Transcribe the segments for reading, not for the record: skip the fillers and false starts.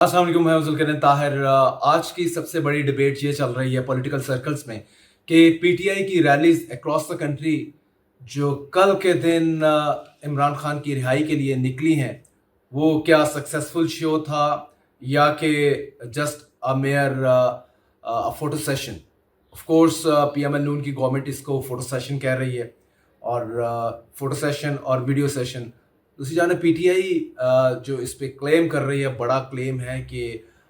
अस्सलाम वालेकुम, मैं जुल्करनैन ताहिर। आज की सबसे बड़ी डिबेट ये चल रही है पॉलिटिकल सर्कल्स में कि पीटीआई की रैलीज अक्रॉस द कंट्री जो कल के दिन इमरान खान की रिहाई के लिए निकली हैं, वो क्या सक्सेसफुल शो था या कि just a mere photo session. Of course PML Noon की गवर्नमेंट इसको फोटो सेशन कह रही है, और फोटो सेशन और वीडियो सेशन। दूसरी जानब पीटीआई जो इस पे क्लेम कर रही है, बड़ा क्लेम है कि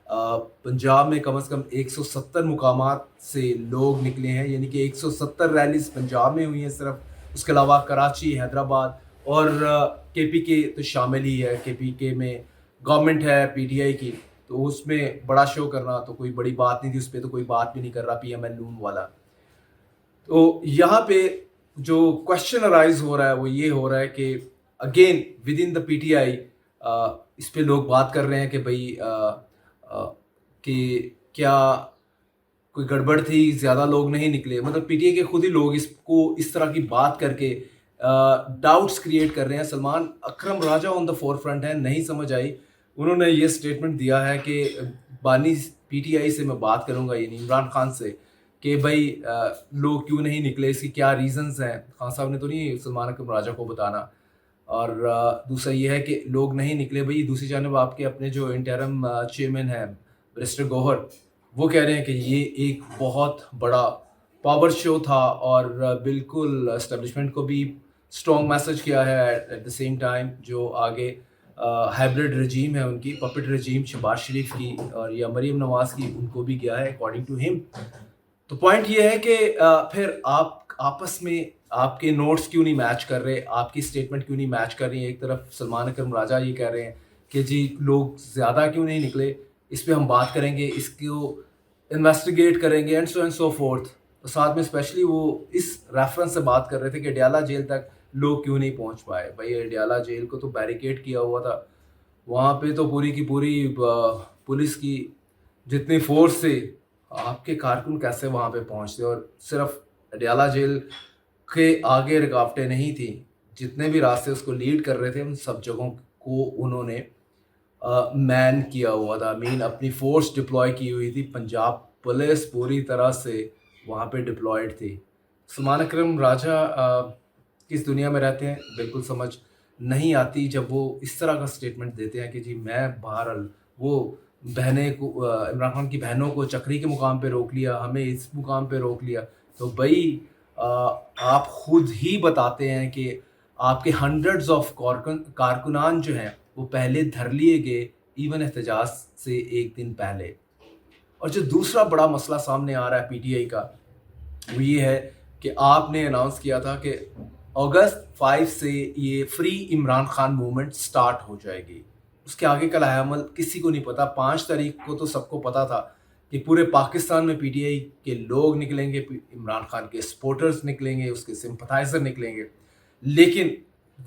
पंजाब में कम से कम 170 मुकामात से लोग निकले हैं, यानी कि 170 रैलीज पंजाब में हुई हैं सिर्फ। उसके अलावा कराची, हैदराबाद और केपीके तो शामिल ही है। केपीके में गवर्नमेंट है पीटीआई की, तो उसमें बड़ा शो करना तो कोई बड़ी बात नहीं थी। उस पर तो कोई बात भी नहीं कर रहा पीएमएल नून वाला। तो यहाँ पे जो क्वेश्चन अराइज हो रहा है वो ये हो रहा है कि again with in the PTI इस पे लोग बात कर रहे हैं कि भाई कि क्या कोई गड़बड़ थी, ज़्यादा लोग नहीं निकले। मतलब पीटीआई के खुद ही लोग इसको इस तरह की बात करके डाउट्स क्रिएट कर रहे हैं। सलमान अकरम राजा ऑन द फोर फ्रंट है, नहीं समझ आई। उन्होंने ये स्टेटमेंट दिया है कि बानी पीटीआई से मैं बात करूंगा, यानी इमरान खान से, कि भाई लोग क्यों नहीं निकले, इसकी क्या रीजंस हैं। खान साहब ने तो नहीं सलमान अकरम राजा को बताना। और दूसरा ये है कि लोग नहीं निकले। भाई दूसरी जानब आपके अपने जो इंटरम चेयरमैन है बैरिस्टर गौहर, वो कह रहे हैं कि ये एक बहुत बड़ा पावर शो था और बिल्कुल एस्टेब्लिशमेंट को भी स्ट्रॉन्ग मैसेज किया है। एट द सेम टाइम जो आगे हाइब्रिड रजीम है उनकी, पपेट रजीम शहबाज शरीफ की और या मरीम नवाज की, उनको भी गया है अकॉर्डिंग टू हिम। तो पॉइंट ये है कि फिर आप आपस में आपके नोट्स क्यों नहीं मैच कर रहे, आपकी स्टेटमेंट क्यों नहीं मैच कर रही है। एक तरफ सलमान अकरम राजा ये कह रहे हैं कि जी लोग ज़्यादा क्यों नहीं निकले, इस पे हम बात करेंगे, इसको इन्वेस्टिगेट करेंगे एंड सो फोर्थ। तो साथ में स्पेशली वो इस रेफरेंस से बात कर रहे थे कि अडयाला जेल तक लोग क्यों नहीं पहुंच पाए। भाई अडयाला जेल को तो बैरिकेड किया हुआ था, वहाँ पे तो पूरी की पूरी पुलिस की जितनी फोर्स थी, आपके कारकुन कैसे वहाँ पे पहुँचते। और सिर्फ अडयाला जेल के आगे रुकावटें नहीं थी, जितने भी रास्ते उसको लीड कर रहे थे उन सब जगहों को उन्होंने मैन किया हुआ था। मीन अपनी फोर्स डिप्लॉय की हुई थी। पंजाब पुलिस पूरी तरह से वहाँ पे डिप्लॉयड थी। सलमान अकरम राजा किस दुनिया में रहते हैं बिल्कुल समझ नहीं आती जब वो इस तरह का स्टेटमेंट देते हैं कि जी मैं बहरहाल वो बहनें को इमरान खान की बहनों को चक्री के मुकाम पे रोक लिया, हमें इस मुकाम पे रोक लिया। तो भाई आप खुद ही बताते हैं कि आपके हंड्रेड्स ऑफ कारकुनान जो हैं वो पहले धर लिए गए, इवन एहतजाज से एक दिन पहले। और जो दूसरा बड़ा मसला सामने आ रहा है पीटीआई का, वो ये है कि आपने अनाउंस किया था कि अगस्त 5 से ये free Imran Khan movement start हो जाएगी। उसके आगे का लाहेअमल किसी को नहीं पता। 5 तारीख को तो सबको पता था कि पूरे पाकिस्तान में पीटीआई के लोग निकलेंगे, इमरान खान के सपोर्टर्स निकलेंगे, उसके सिंपथाइजर निकलेंगे। लेकिन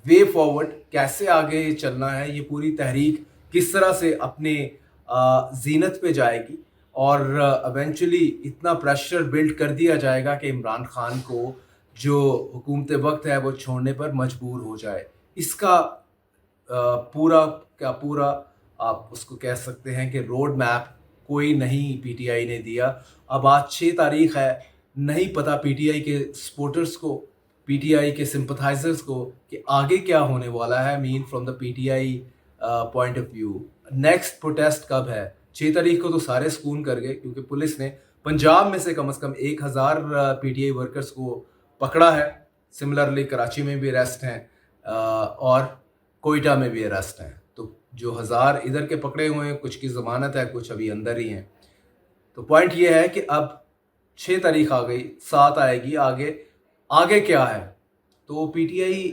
वे फॉरवर्ड कैसे आगे चलना है, ये पूरी तहरीक किस तरह से अपने जीनत पे जाएगी और इवेंचुअली इतना प्रेशर बिल्ड कर दिया जाएगा कि इमरान खान को जो हुकूमत वक्त है वो छोड़ने पर मजबूर हो जाए। इसका पूरा का पूरा आप उसको कह सकते हैं कि रोड मैप कोई नहीं पीटीआई ने दिया। अब आज 6 तारीख है, नहीं पता पीटीआई के सपोर्टर्स को, पीटीआई के सिंपथाइजर्स को कि आगे क्या होने वाला है। Mean from the PTI point of view next protest कब है। 6 तारीख को तो सारे सुकून कर गए क्योंकि पुलिस ने पंजाब में से कम 1000 पीटीआई वर्कर्स को पकड़ा है। सिमिलरली कराची में भी अरेस्ट हैं और कोयटा में भी अरेस्ट हैं। तो जो 1000 इधर के पकड़े हुए हैं, कुछ की ज़मानत है, कुछ अभी अंदर ही हैं। तो पॉइंट ये है कि अब 6 तारीख आ गई, 7 आएगी, आगे आगे क्या है। तो पीटीआई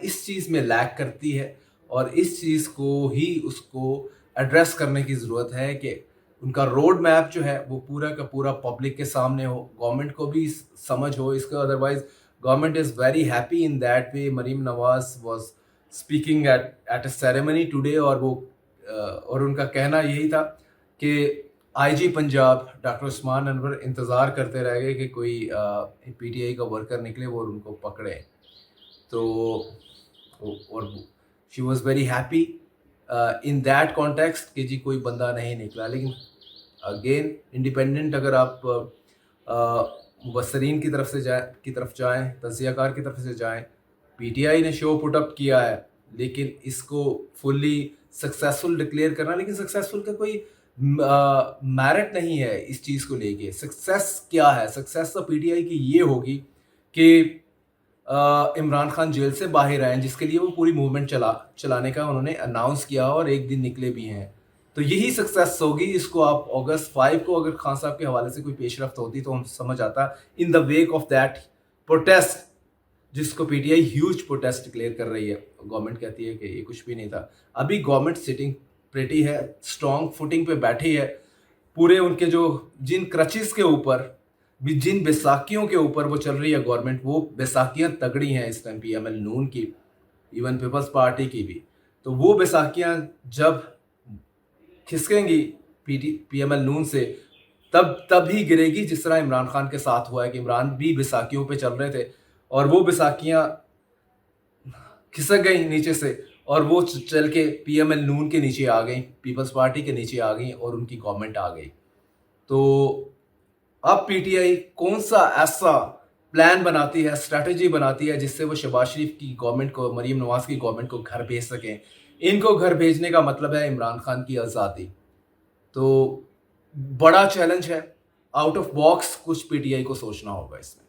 इस चीज़ में लैग करती है और इस चीज़ को ही उसको एड्रेस करने की ज़रूरत है कि उनका रोड मैप जो है वो पूरा का पूरा पब्लिक के सामने हो, गवर्नमेंट को भी समझ हो इसका। Otherwise government is very happy in that way. Maryam Nawaz was speaking at a ceremony today और वो और उनका कहना यही था कि आईजी पंजाब डॉक्टर उस्मान अनवर इंतज़ार करते रह गए कि कोई पीटीआई का वर्कर निकले वो और उनको पकड़े। तो और she was very happy in that context कि जी कोई बंदा नहीं निकला। लेकिन अगेन इंडिपेंडेंट अगर आप मुबसरीन की तरफ जाएं, तज्ज़ियाकार की तरफ से जाएं, पीटीआई ने शो पुट अप किया है, लेकिन इसको फुल्ली सक्सेसफुल डिक्लेयर करना, लेकिन सक्सेसफुल का कोई मेरिट नहीं है इस चीज़ को लेके। सक्सेस क्या है? सक्सेस तो पीटीआई की ये होगी कि इमरान खान जेल से बाहर आए, जिसके लिए वो पूरी मूवमेंट चलाने का उन्होंने अनाउंस किया और एक दिन निकले भी हैं। तो यही सक्सेस होगी। इसको आप अगस्त 5 को अगर खान साहब के हवाले से कोई पेशरफ्त होती तो हम समझ आता। In the wake of that protest, जिसको पीटीआई ह्यूज प्रोटेस्ट डिक्लेयर कर रही है, गवर्नमेंट कहती है कि ये कुछ भी नहीं था। अभी गवर्नमेंट सिटिंग प्रेटी है, स्ट्रॉन्ग फुटिंग पे बैठी है। पूरे उनके जो जिन क्रचेस के ऊपर, जिन बैसाखियों के ऊपर वो चल रही है गवर्नमेंट, वो बैसाखियाँ तगड़ी हैं इस टाइम पीएमएल नून की, इवन पीपल्स पार्टी की भी। तो वो बैसाखियाँ जब खिसकेंगी पीएमएल नून से, तब ही गिरेगी, जिस तरह इमरान खान के साथ हुआ है कि इमरान भी बैसाखियों पे चल रहे थे और वो बैसाखियाँ खिसक गई नीचे से और वो चल के पीएमएल नून के नीचे आ गई, पीपल्स पार्टी के नीचे आ गई और उनकी गवर्नमेंट आ गई। तो अब पीटीआई कौन सा ऐसा प्लान बनाती है, स्ट्रैटेजी बनाती है, जिससे वो शहबाज शरीफ की गवर्नमेंट को, मरीम नवाज की गवर्नमेंट को घर भेज सकें। इनको घर भेजने का मतलब है इमरान खान की आज़ादी। तो बड़ा चैलेंज है, आउट ऑफ बॉक्स कुछ पीटीआई को सोचना होगा इसमें।